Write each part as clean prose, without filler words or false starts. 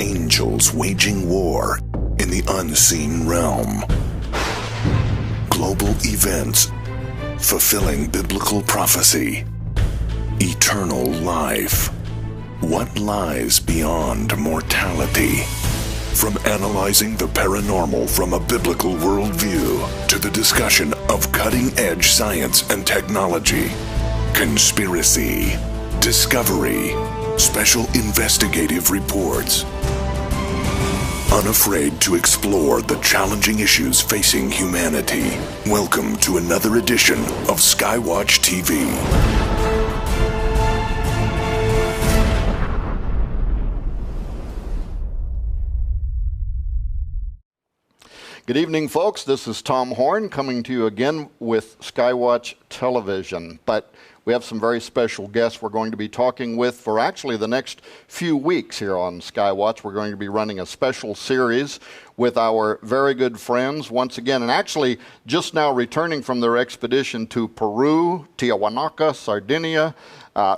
angels waging war in the unseen realm. Global events fulfilling biblical prophecy. Eternal life. What lies beyond mortality? From analyzing the paranormal from a biblical worldview to the discussion of cutting-edge science and technology, conspiracy, discovery, special investigative reports. Unafraid to explore the challenging issues facing humanity. Welcome to another edition of Skywatch TV. Good evening, folks. This is Tom Horn coming to you again with Skywatch Television. But we have some very special guests we're going to be talking with for actually the next few weeks here on Skywatch. We're going to be running a special series with our very good friends once again, and actually just now returning from their expedition to Peru, Tiahuanaco, Sardinia.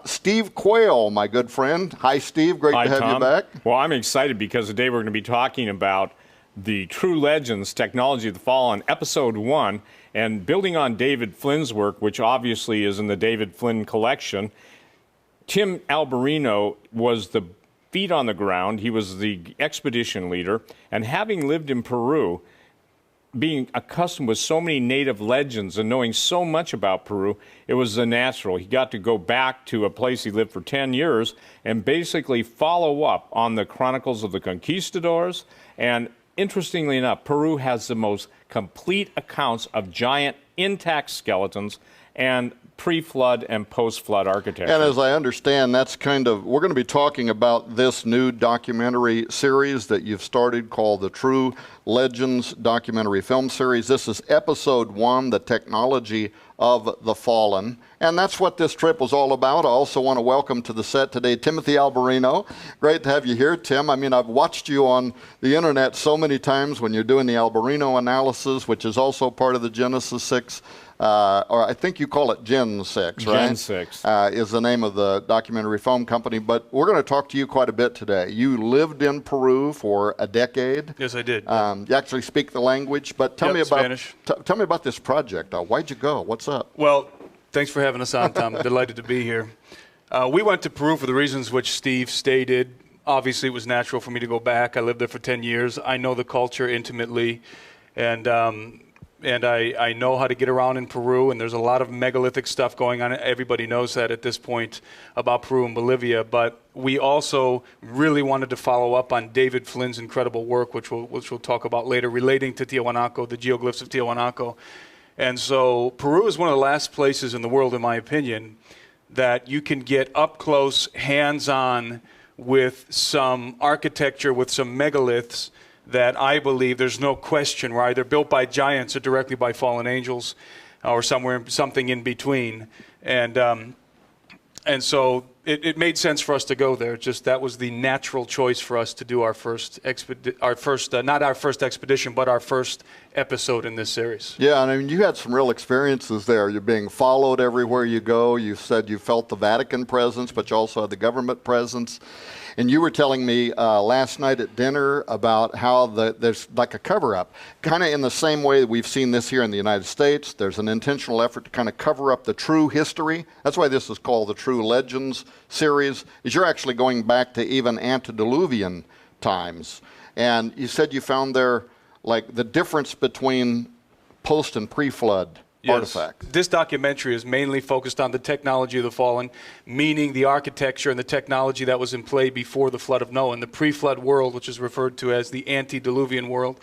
Steve Quayle, my good friend. Hi, Steve. Great to have Tom. you back. Well, I'm excited because today we're going to be talking about the True Legends, Technology of the Fallen, Episode 1, and building on David Flynn's work, which obviously is in the David Flynn collection. Tim Alberino was the feet on the ground. He was the expedition leader, and having lived in Peru, being accustomed with so many native legends and knowing so much about Peru, it was the natural. He got to go back to a place he lived for 10 years and basically follow up on the chronicles of the conquistadors. And interestingly enough, Peru has the most complete accounts of giant intact skeletons and pre-flood and post-flood architecture. And as I understand, that's we're going to be talking about this new documentary series that you've started called the True Legends Documentary Film Series. This is Episode 1, The Technology of the Fallen. And that's what this trip was all about. I also want to welcome to the set today Timothy Alberino. Great to have you here, Tim. I mean, I've watched you on the internet so many times when you're doing the Alberino analysis, which is also part of the Genesis 6, or I think you call it Gen 6, right? Gen 6. Is the name of the documentary film company. But we're going to talk to you quite a bit today. You lived in Peru for a decade. Yes, I did. You actually speak the language. But tell me about Spanish. Tell me about this project. Why'd you go? What's up? Well, thanks for having us on, Tom. Delighted to be here. We went to Peru for the reasons which Steve stated. Obviously, it was natural for me to go back. I lived there for 10 years. I know the culture intimately, and I know how to get around in Peru, and there's a lot of megalithic stuff going on. Everybody knows that at this point about Peru and Bolivia, but we also really wanted to follow up on David Flynn's incredible work, which we'll talk about later, relating to Tiahuanaco, the geoglyphs of Tiahuanaco. And so Peru is one of the last places in the world, in my opinion, that you can get up close, hands-on with some architecture, with some megaliths that I believe there's no question were either built by giants or directly by fallen angels or something in between. And so it made sense for us to go there. Just that was the natural choice for us to do our first not our first expedition, but our first episode in this series. Yeah, and I mean, you had some real experiences there. You're being followed everywhere you go. You said you felt the Vatican presence, but you also had the government presence. And you were telling me last night at dinner about how there's like a cover-up, kind of in the same way that we've seen this here in the United States. There's an intentional effort to kind of cover up the true history. That's why this is called the True Legends series, is you're actually going back to even antediluvian times. And you said you found there, like, the difference between post and pre-flood artifacts. This documentary is mainly focused on the technology of the fallen, meaning the architecture and the technology that was in play before the flood of Noah, in the pre-flood world, which is referred to as the antediluvian world.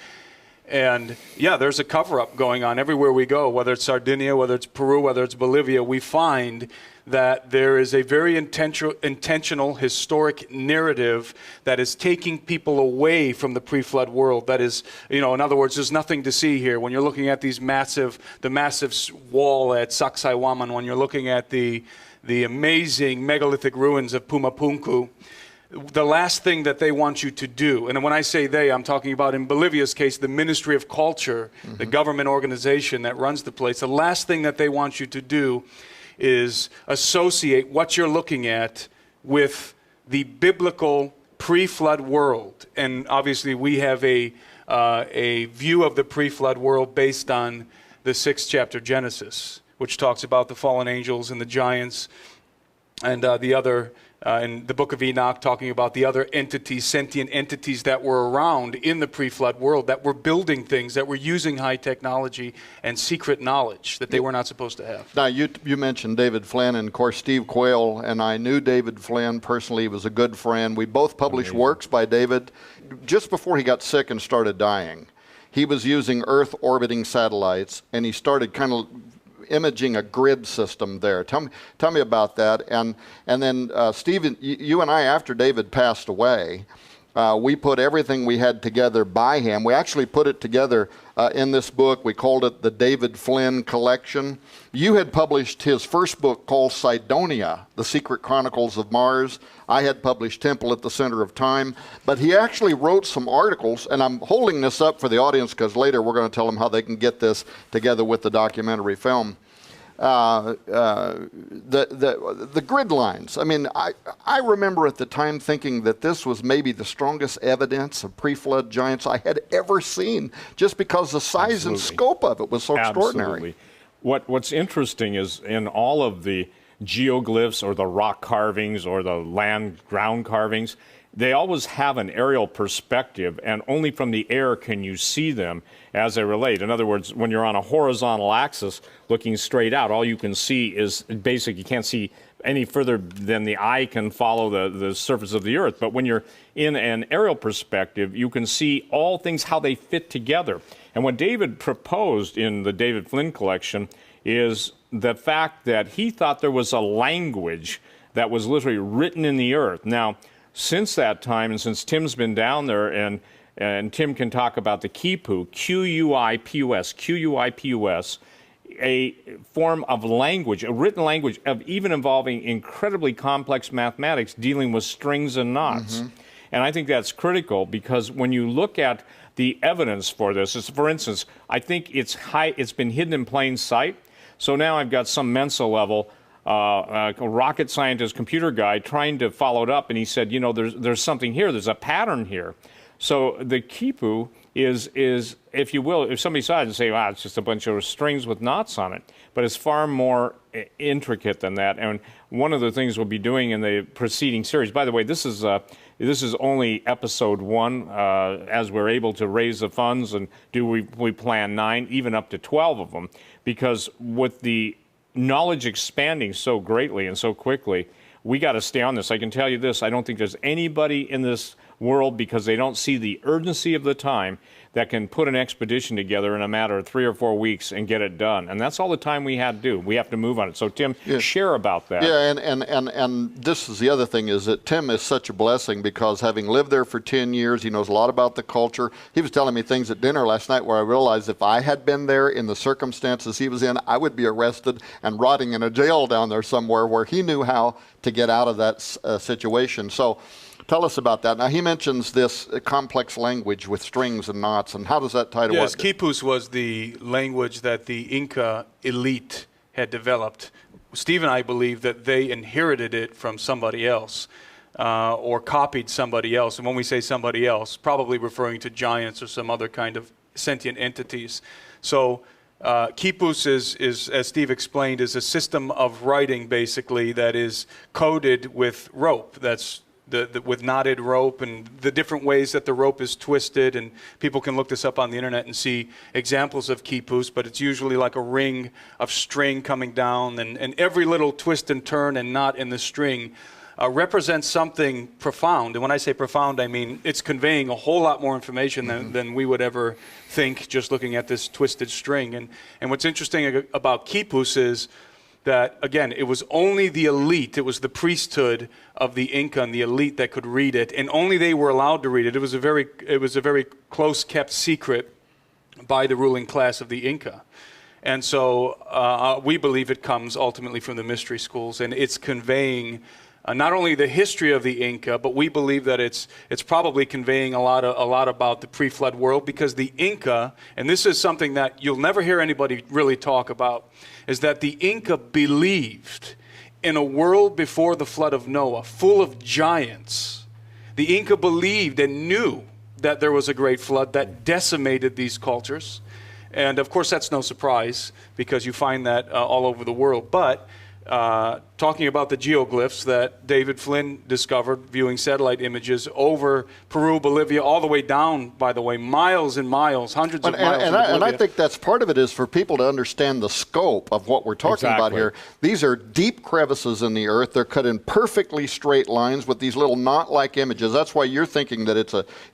And yeah, there's a cover-up going on everywhere we go, whether it's Sardinia, whether it's Peru, whether it's Bolivia. We find that there is a very intentional historic narrative that is taking people away from the pre-flood world. That is, in other words, there's nothing to see here. When you're looking at the massive wall at Sacsayhuaman, when you're looking at the amazing megalithic ruins of Pumapunku, the last thing that they want you to do, and when I say they, I'm talking about in Bolivia's case, the Ministry of Culture, the government organization that runs the place, the last thing that they want you to do is associate what you're looking at with the biblical pre-flood world. And obviously we have a view of the pre-flood world based on the 6th chapter Genesis, which talks about the fallen angels and the giants, and the other, in the book of Enoch, talking about the other entities, sentient entities that were around in the pre-flood world, that were building things, that were using high technology and secret knowledge that they were not supposed to have. Now, you mentioned David Flynn, and of course Steve Quayle, and I knew David Flynn personally. He was a good friend. We both published works by David just before he got sick and started dying. He was using Earth orbiting satellites, and he started kind of imaging a grid system there. Tell me about that. And then Stephen, you and I, after David passed away, we put everything we had together by him. We actually put it together in this book. We called it the David Flynn Collection. You had published his first book called Cydonia, The Secret Chronicles of Mars. I had published Temple at the Center of Time. But he actually wrote some articles, and I'm holding this up for the audience because later we're going to tell them how they can get this together with the documentary film. The grid lines. I mean, I remember at the time thinking that this was maybe the strongest evidence of pre-flood giants I had ever seen, just because the size and scope of it was so extraordinary. What's interesting is in all of the geoglyphs or the rock carvings or the land ground carvings, they always have an aerial perspective, and only from the air can you see them as they relate. In other words, when you're on a horizontal axis looking straight out, all you can see is basic. You can't see any further than the eye can follow the surface of the earth. But when you're in an aerial perspective, you can see all things, how they fit together. And what David proposed in the David Flynn collection is the fact that he thought there was a language that was literally written in the earth. Now, since that time, and since Tim's been down there, and Tim can talk about the Quipu, Q-U-I-P-U-S, a form of language, a written language of even involving incredibly complex mathematics dealing with strings and knots. And I think that's critical because when you look at the evidence for this, for instance, I think it's been hidden in plain sight. So now I've got some Mensa level a rocket scientist, computer guy, trying to follow it up, and he said, you know, there's something here, there's a pattern here. So the Quipu is, if you will, if somebody saw it and say, wow, it's just a bunch of strings with knots on it, but it's far more intricate than that. And one of the things we'll be doing in the preceding series, by the way, this is only episode 1, as we're able to raise the funds, and we plan 9, even up to 12 of them, because with the knowledge expanding so greatly and so quickly, we got to stay on this. I can tell you this, I don't think there's anybody in this world, because they don't see the urgency of the time, that can put an expedition together in a matter of 3 or 4 weeks and get it done. And that's all the time we had to do. We have to move on it. So Tim, share about that. Yeah, and this is the other thing, is that Tim is such a blessing, because having lived there for 10 years, he knows a lot about the culture. He was telling me things at dinner last night where I realized if I had been there in the circumstances he was in, I would be arrested and rotting in a jail down there somewhere, where he knew how to get out of that situation. So tell us about that. Now, he mentions this complex language with strings and knots, and how does that tie to what? Yes, Quipus was the language that the Inca elite had developed. Steve and I believe that they inherited it from somebody else, or copied somebody else. And when we say somebody else, probably referring to giants or some other kind of sentient entities. So Quipus is, as Steve explained, is a system of writing, basically, that is coded with rope. That's with knotted rope, and the different ways that the rope is twisted, and people can look this up on the internet and see examples of Quipus, but it's usually like a ring of string coming down, and every little twist and turn and knot in the string represents something profound. And when I say profound, I mean it's conveying a whole lot more information than we would ever think just looking at this twisted string. And what's interesting about Quipus is that, again, it was only the elite, it was the priesthood of the Inca and the elite that could read it, and only they were allowed to read it. It was a very close-kept secret by the ruling class of the Inca. And so we believe it comes ultimately from the mystery schools, and it's conveying not only the history of the Inca, but we believe that it's probably conveying a lot about the pre-flood world, because the Inca, and this is something that you'll never hear anybody really talk about, is that the Inca believed in a world before the flood of Noah, full of giants, The Inca believed and knew that there was a great flood that decimated these cultures. And of course, that's no surprise because you find that all over the world. But talking about the geoglyphs that David Flynn discovered viewing satellite images over Peru, Bolivia, all the way down, by the way, miles and miles, hundreds of miles. And I think that's part of it is for people to understand the scope of what we're talking about here. These are deep crevices in the earth. They're cut in perfectly straight lines with these little knot-like images. That's why you're thinking that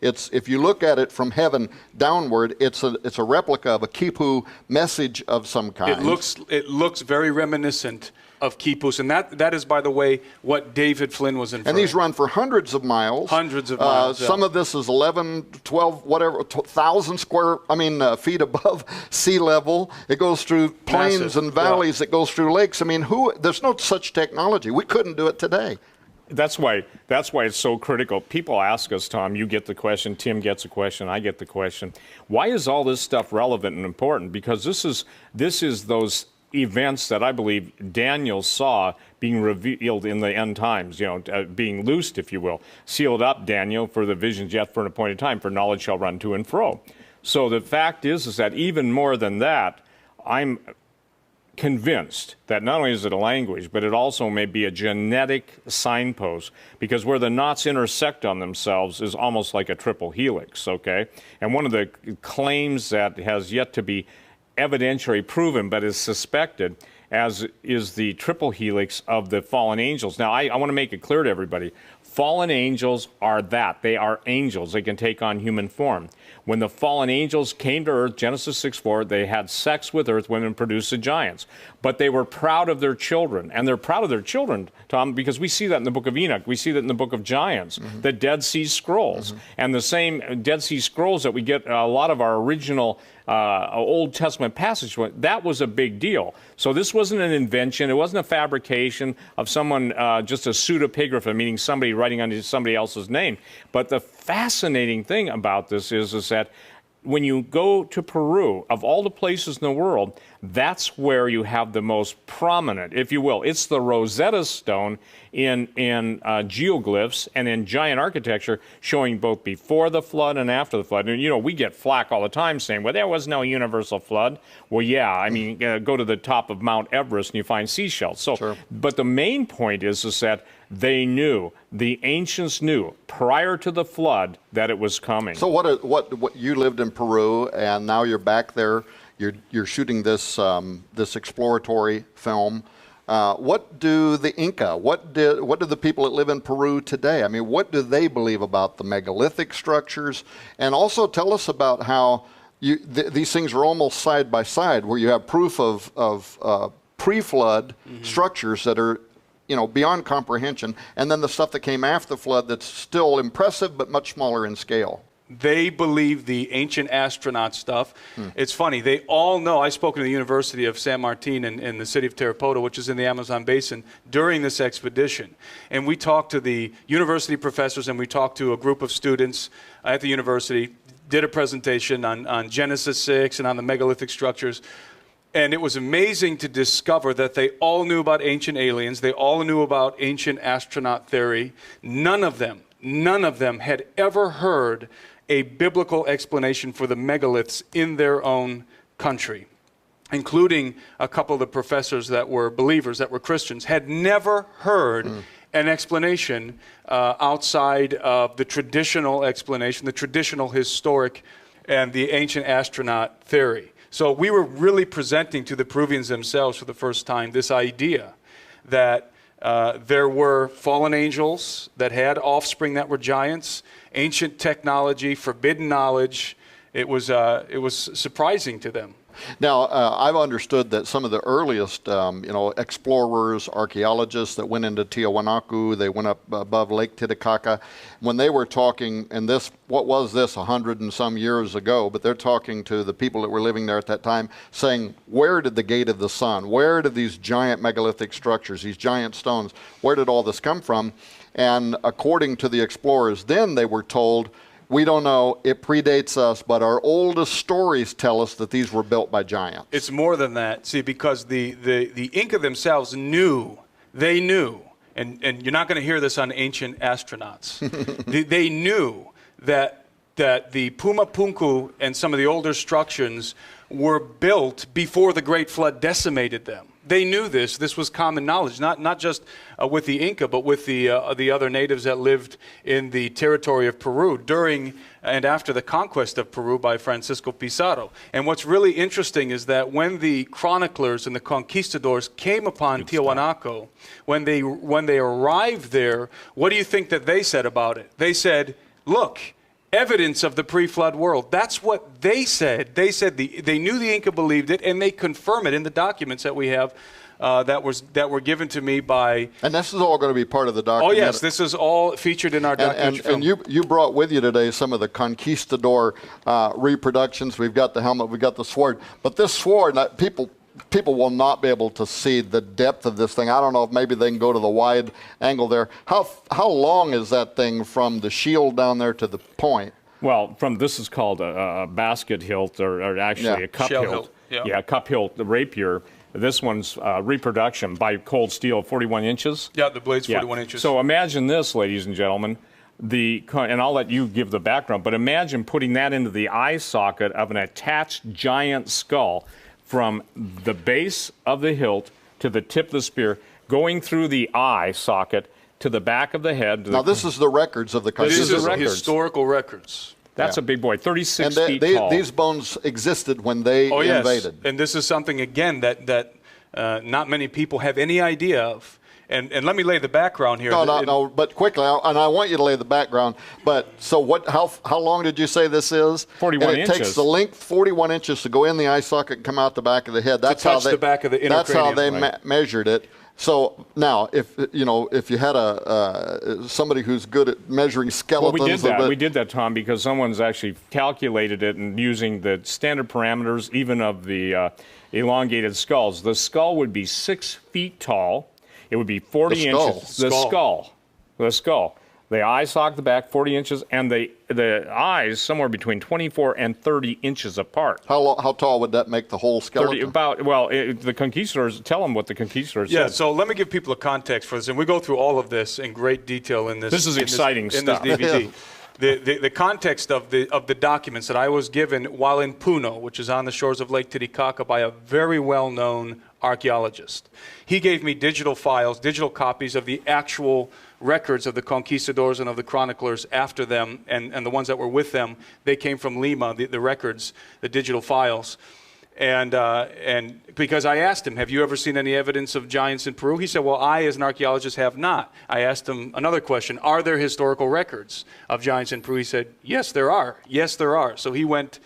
it's if you look at it from heaven downward, it's a replica of a Quipu message of some kind. It looks very reminiscent of Quipus, and that is, by the way, what David Flynn was inferring. And these run for hundreds of miles. Hundreds of miles. Some of this is 11, 12, whatever, 1,000 feet above sea level. It goes through plains Massive. and valleys. It goes through lakes. I mean, there's no such technology. We couldn't do it today. That's why it's so critical. People ask us, Tom, you get the question, Tim gets a question, I get the question. Why is all this stuff relevant and important? Because this is those events that I believe Daniel saw being revealed in the end times, being loosed, if you will. Sealed up, Daniel, for the visions yet for an appointed time, for knowledge shall run to and fro. So the fact is that even more than that, I'm convinced that not only is it a language, but it also may be a genetic signpost, because where the knots intersect on themselves is almost like a triple helix, okay? And one of the claims that has yet to be evidentially proven, but is suspected, as is the triple helix of the fallen angels. Now, I want to make it clear to everybody, fallen angels are that. They are angels. They can take on human form. When the fallen angels came to earth, Genesis 6:4, they had sex with earth women, produced the giants. But they were proud of their children. And they're proud of their children, Tom, because we see that in the book of Enoch. We see that in the book of Giants, the Dead Sea Scrolls. And the same Dead Sea Scrolls that we get a lot of our original Old Testament passage, that was a big deal. So this wasn't an invention. It wasn't a fabrication of someone, just a pseudepigrapha, meaning somebody writing under somebody else's name. But the fascinating thing about this is that when you go to Peru, of all the places in the world, that's where you have the most prominent, if you will. It's the Rosetta Stone in geoglyphs and in giant architecture, showing both before the flood and after the flood. And, we get flack all the time saying, well, there was no universal flood. Well, yeah, I mean, go to the top of Mount Everest and you find seashells. So, sure. But the main point is that they knew, the ancients knew prior to the flood that it was coming. So what you lived in Peru and now you're back there, you're shooting this exploratory film. What do the Inca, what do the people that live in Peru today, I mean, what do they believe about the megalithic structures? And also tell us about how these things are almost side by side, where you have proof of pre-flood structures that are beyond comprehension, and then the stuff that came after the flood that's still impressive but much smaller in scale. They believe the ancient astronaut stuff. It's funny, they all know. I spoke to the University of San Martin in the city of Tarapoto, which is in the Amazon basin, during this expedition. And we talked to the university professors and we talked to a group of students at the university, did a presentation on Genesis 6 and on the megalithic structures. And it was amazing to discover that they all knew about ancient aliens. They all knew about ancient astronaut theory. None of them had ever heard a biblical explanation for the megaliths in their own country, including a couple of the professors that were believers, that were Christians, had never heard an explanation outside of the traditional explanation, the traditional historic and the ancient astronaut theory. So we were really presenting to the Peruvians themselves for the first time this idea that there were fallen angels that had offspring that were giants, ancient technology, forbidden knowledge. It was surprising to them. Now, I've understood that some of the earliest, explorers, archaeologists that went into Tiwanaku, they went up above Lake Titicaca, when they were talking, and what was this, 100 and some years ago, but they're talking to the people that were living there at that time, saying, where did the gate of the sun, where did these giant megalithic structures, these giant stones, where did all this come from? And according to the explorers then, they were told, we don't know, it predates us, but our oldest stories tell us that these were built by giants. It's more than that, see, because the Inca themselves knew, and you're not going to hear this on Ancient Astronauts. They knew that the Puma Punku and some of the older structures were built before the Great Flood decimated them. They knew this. This was common knowledge, not just with the Inca, but with the other natives that lived in the territory of Peru during and after the conquest of Peru by Francisco Pizarro. And what's really interesting is that when the chroniclers and the conquistadors came upon Tiwanaku, when they arrived there, what do you think that they said about it? They said, look, evidence of the pre-flood world. That's what they said. They said they knew the Inca believed it, and they confirm it in the documents that we have that were given to me by... And this is all going to be part of the document. Oh, yes. This is all featured in our document. And you brought with you today some of the conquistador reproductions. We've got the helmet, we've got the sword. But this sword, people will not be able to see the depth of this thing. I don't know if maybe they can go to the wide angle there. How long is that thing from the shield down there to the point? Well, this is called a basket hilt, or actually a cup Shell hilt. Yeah, cup hilt, the rapier. This one's reproduction by Cold Steel, 41 inches. Yeah, the blade's 41 inches. So imagine this, ladies and gentlemen. And I'll let you give the background, but imagine putting that into the eye socket of an attached giant skull from the base of the hilt to the tip of the spear, going through the eye socket to the back of the head. Now, this is the records of the conquistadors. This is historical records. That's a big boy, 36 and feet tall. These bones existed when they invaded. And this is something, again, that not many people have any idea of. And let me lay the background here. No, but quickly, and I want you to lay the background. But so what? How long did you say this is? 41 and it inches. takes the length 41 inches to go in the eye socket and come out the back of the head. That's touch the back of the inner That's how they cranium, measured it. So now, if you had somebody who's good at measuring skeletons, well, we did that. We did that, Tom, because someone's actually calculated it and using the standard parameters, even of the elongated skulls. The skull would be 6 feet tall. It would be 40 inches. The skull. The eye socket, the back, 40 inches, and the eyes somewhere between 24 and 30 inches apart. How tall would that make the whole skeleton? The conquistadors, tell them what the conquistadors said. Yeah, so let me give people a context for this, and we go through all of this in great detail in this. This is exciting stuff. In this DVD. The context of the documents that I was given while in Puno, which is on the shores of Lake Titicaca, by a very well-known archaeologist. He gave me digital files, digital copies of the actual records of the conquistadors and of the chroniclers after them, and the ones that were with them. They came from Lima, the records, the digital files. And because I asked him, have you ever seen any evidence of giants in Peru? He said, well, I, as an archaeologist, have not. I asked him another question. Are there historical records of giants in Peru? He said, yes, there are. Yes, there are. So he went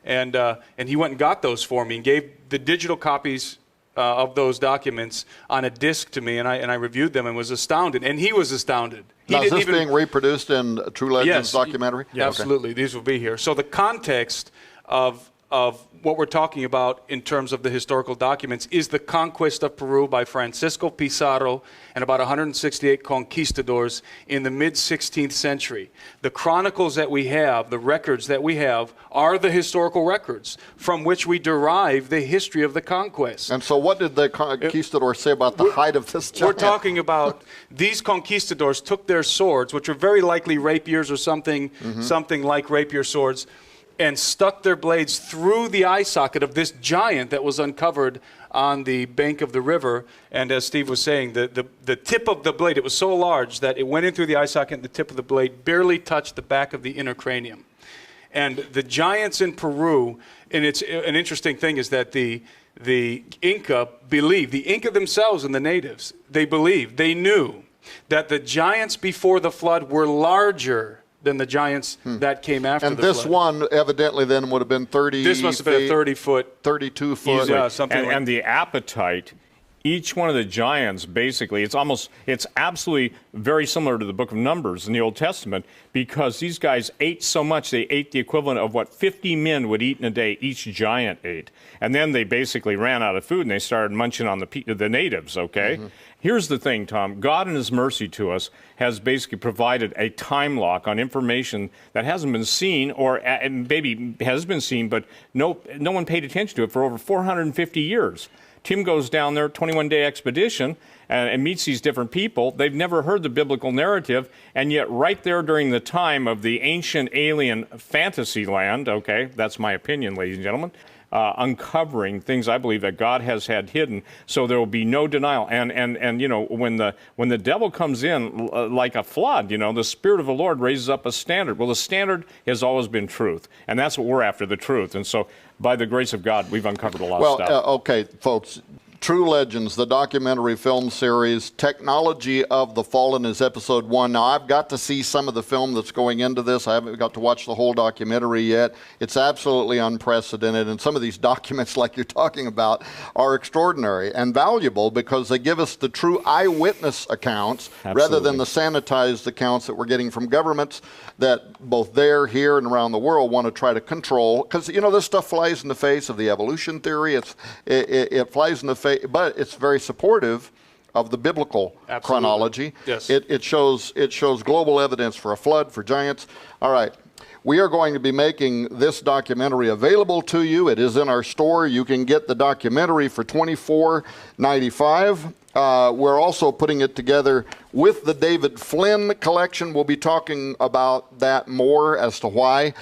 and got those for me and gave the digital copies of those documents on a disc to me, and I reviewed them and was astounded. And he was astounded. Now, is this being reproduced in True Legends documentary? Yeah, absolutely. These will be here. So the context of what we're talking about in terms of the historical documents is the conquest of Peru by Francisco Pizarro and about 168 conquistadors in the mid-16th century. The chronicles that we have, the records that we have, are the historical records from which we derive the history of the conquest. And so what did the conquistadors say about the height of this giant? We're talking about these conquistadors took their swords, which were very likely rapiers or something like rapier swords, and stuck their blades through the eye socket of this giant that was uncovered on the bank of the river. And as Steve was saying, the tip of the blade, it was so large that it went in through the eye socket and the tip of the blade barely touched the back of the inner cranium. And the giants in Peru, and it's an interesting thing is that the Inca believed, the Inca themselves and the natives, they knew that the giants before the flood were larger than the giants that came after the flood. And this one evidently then would have been 30 This must have been a 30-foot. 32 foot. Yeah, something and the appetite, each one of the giants, basically, it's absolutely very similar to the book of Numbers in the Old Testament, because these guys ate so much, they ate the equivalent of what 50 men would eat in a day, each giant ate. And then they basically ran out of food and they started munching on the natives, okay? Here's the thing, Tom. God in his mercy to us has basically provided a time lock on information that hasn't been seen, or maybe has been seen, but no one paid attention to it for over 450 years. Tim goes down there, 21-day expedition, and meets these different people. They've never heard the biblical narrative, and yet right there during the time of the ancient alien fantasy land, okay, that's my opinion, ladies and gentlemen, uncovering things I believe that God has had hidden, so there will be no denial. And you know, when the devil comes in like a flood, you know, the Spirit of the Lord raises up a standard. Well, the standard has always been truth, and that's what we're after, the truth. And so, by the grace of God, we've uncovered a lot of stuff. Okay, folks. True Legends, the documentary film series. Technology of the Fallen is episode 1. Now, I've got to see some of the film that's going into this. I haven't got to watch the whole documentary yet. It's absolutely unprecedented, and some of these documents, like you're talking about, are extraordinary and valuable because they give us the true eyewitness accounts rather than the sanitized accounts that we're getting from governments that both there, here, and around the world want to try to control. Because, you know, this stuff flies in the face of the evolution theory. It flies in the face, but it's very supportive of the biblical chronology. Yes. It shows global evidence for a flood, for giants. All right. We are going to be making this documentary available to you. It is in our store. You can get the documentary for $24.95. We're also putting it together with the David Flynn collection. We'll be talking about that more as to why.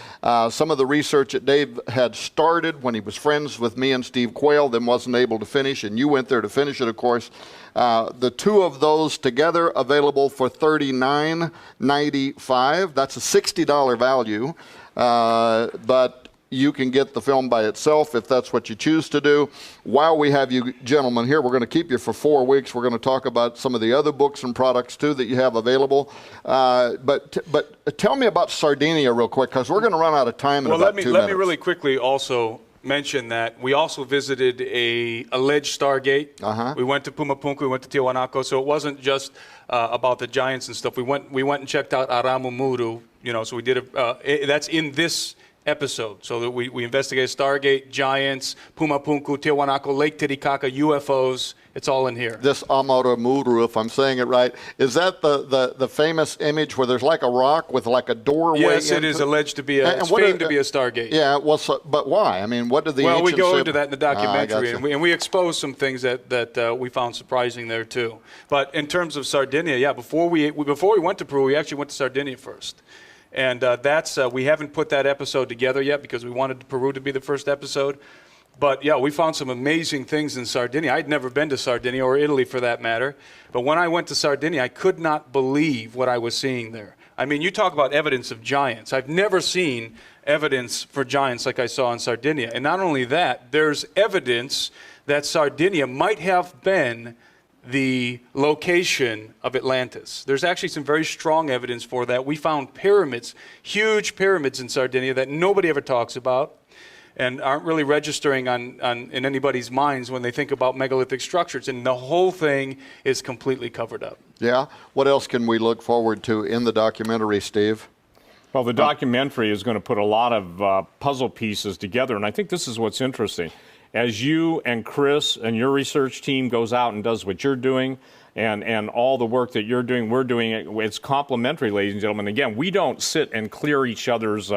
Some of the research that Dave had started when he was friends with me and Steve Quayle, then wasn't able to finish, and you went there to finish it, of course. The two of those together available for $39.95. That's a $60 value, but you can get the film by itself if that's what you choose to do. While we have you gentlemen here, we're going to keep you for 4 weeks. We're going to talk about some of the other books and products too that you have available. But tell me about Sardinia real quick, because we're going to run out of time in about 2 minutes. Let me really quickly also mention that we also visited a alleged Stargate. We went to Pumapunku, we went to Tiwanaku, so it wasn't just about the giants and stuff. We went and checked out Aramumuru, you know, so we did that's in this episode. So that we investigated Stargate, giants, Pumapunku, Tiwanaku, Lake Titicaca, UFOs. It's all in here. This Amaramuru, if I'm saying it right, is that the famous image where there's like a rock with like a doorway? Yes, it is alleged to be it's famed to be a Stargate. Yeah, well, but why? I mean, what did the ancients we go say? into that in the documentary, and we expose some things that we found surprising there too. But in terms of Sardinia, yeah, before we went to Peru, we actually went to Sardinia first. And that's we haven't put that episode together yet because we wanted Peru to be the first episode. But yeah, we found some amazing things in Sardinia. I'd never been to Sardinia or Italy for that matter. But when I went to Sardinia, I could not believe what I was seeing there. I mean, you talk about evidence of giants. I've never seen evidence for giants like I saw in Sardinia. And not only that, there's evidence that Sardinia might have been the location of Atlantis. There's actually some very strong evidence for that. We found pyramids, huge pyramids in Sardinia that nobody ever talks about and aren't really registering in anybody's minds when they think about megalithic structures. And the whole thing is completely covered up. Yeah. What else can we look forward to in the documentary, Steve? Well, the documentary is going to put a lot of puzzle pieces together, and I think this is what's interesting. As you and Chris and your research team goes out and does what you're doing and all the work that you're doing, we're doing it. It's complementary, ladies and gentlemen. Again, we don't sit and clear each other's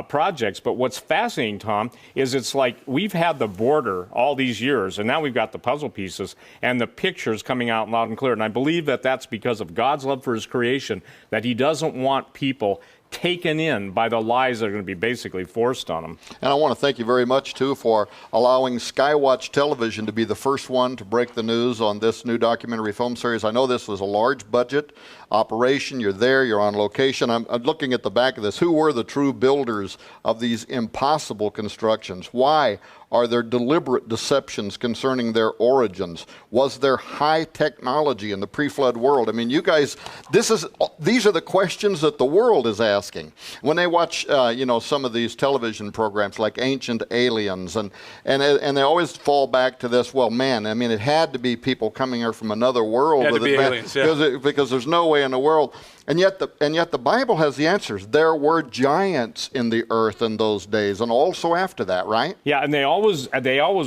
projects, but what's fascinating, Tom, is it's like we've had the border all these years, and now we've got the puzzle pieces and the pictures coming out loud and clear. And I believe that that's because of God's love for his creation, that he doesn't want people taken in by the lies that are going to be basically forced on them. And I want to thank you very much, too, for allowing Skywatch Television to be the first one to break the news on this new documentary film series. I know this was a large budget operation. You're there, you're on location. I'm looking at the back of this. Who were the true builders of these impossible constructions? Why are there deliberate deceptions concerning their origins? Was there high technology in the pre-flood world? I mean, you guys, these are the questions that the world is asking. When they watch, some of these television programs like Ancient Aliens, and they always fall back to this, well, man, I mean, it had to be people coming here from another world. It had to be aliens, yeah. Because there's no way way in the world. And yet the Bible has the answers. There were giants in the earth in those days, and also after that, right? Yeah, and they always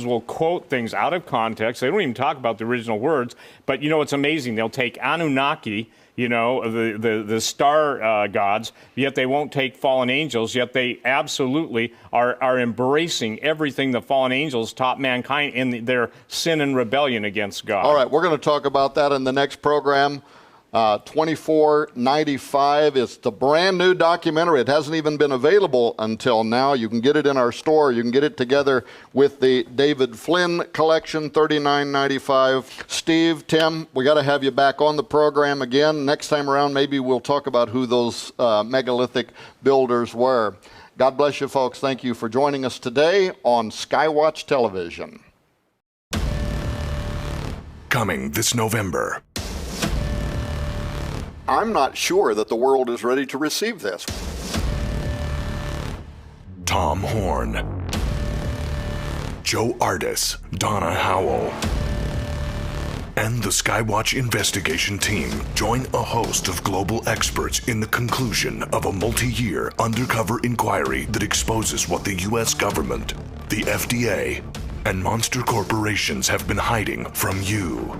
will quote things out of context. They don't even talk about the original words. But it's amazing. They'll take Anunnaki, the star gods, yet they won't take fallen angels, yet they absolutely are embracing everything the fallen angels taught mankind in their sin and rebellion against God. All right, we're going to talk about that in the next program. 2495 is the brand new documentary. It hasn't even been available until now. You can get it in our store. You can get it together with the David Flynn collection, $39.95. Steve, Tim, we got to have you back on the program again. Next time around, maybe we'll talk about who those megalithic builders were. God bless you, folks. Thank you for joining us today on Skywatch Television. Coming this November. I'm not sure that the world is ready to receive this. Tom Horn, Joe Ardis, Donna Howell, and the Skywatch investigation team join a host of global experts in the conclusion of a multi-year undercover inquiry that exposes what the U.S. government, the FDA, and monster corporations have been hiding from you.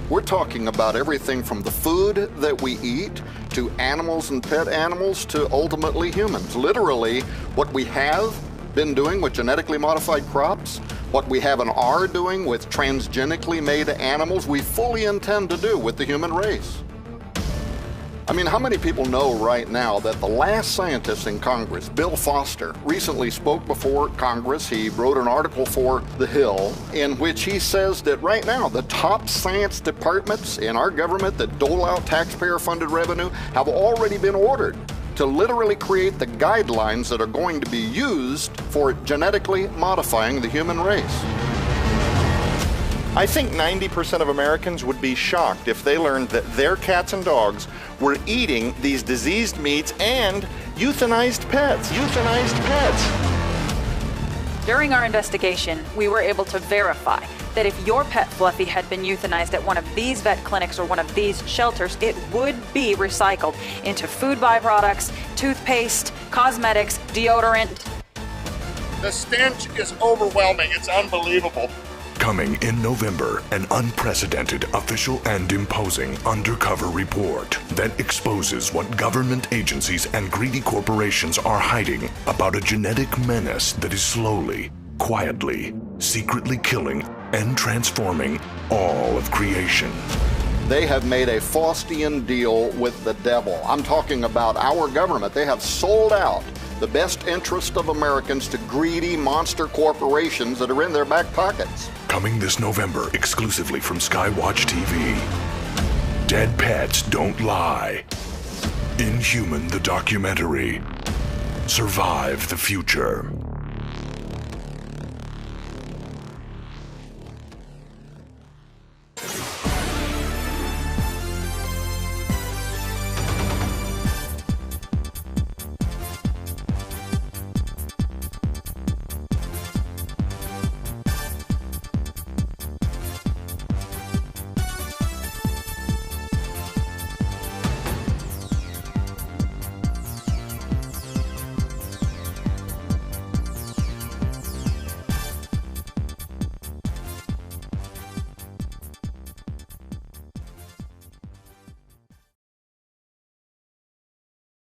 We're talking about everything from the food that we eat to animals and pet animals to ultimately humans. Literally, what we have been doing with genetically modified crops, what we have and are doing with transgenically made animals, we fully intend to do with the human race. I mean, how many people know right now that the last scientist in Congress, Bill Foster, recently spoke before Congress. He wrote an article for The Hill in which he says that right now the top science departments in our government that dole out taxpayer-funded revenue have already been ordered to literally create the guidelines that are going to be used for genetically modifying the human race. I think 90% of Americans would be shocked if they learned that their cats and dogs were eating these diseased meats and euthanized pets. During our investigation, we were able to verify that if your pet Fluffy had been euthanized at one of these vet clinics or one of these shelters, it would be recycled into food byproducts, toothpaste, cosmetics, deodorant. The stench is overwhelming. It's unbelievable. Coming in November, an unprecedented, official and imposing undercover report that exposes what government agencies and greedy corporations are hiding about a genetic menace that is slowly, quietly, secretly killing and transforming all of creation. They have made a Faustian deal with the devil. I'm talking about our government. They have sold out the best interest of Americans to greedy monster corporations that are in their back pockets. Coming this November exclusively from Skywatch TV. Dead Pets Don't Lie. Inhuman the documentary. Survive the Future.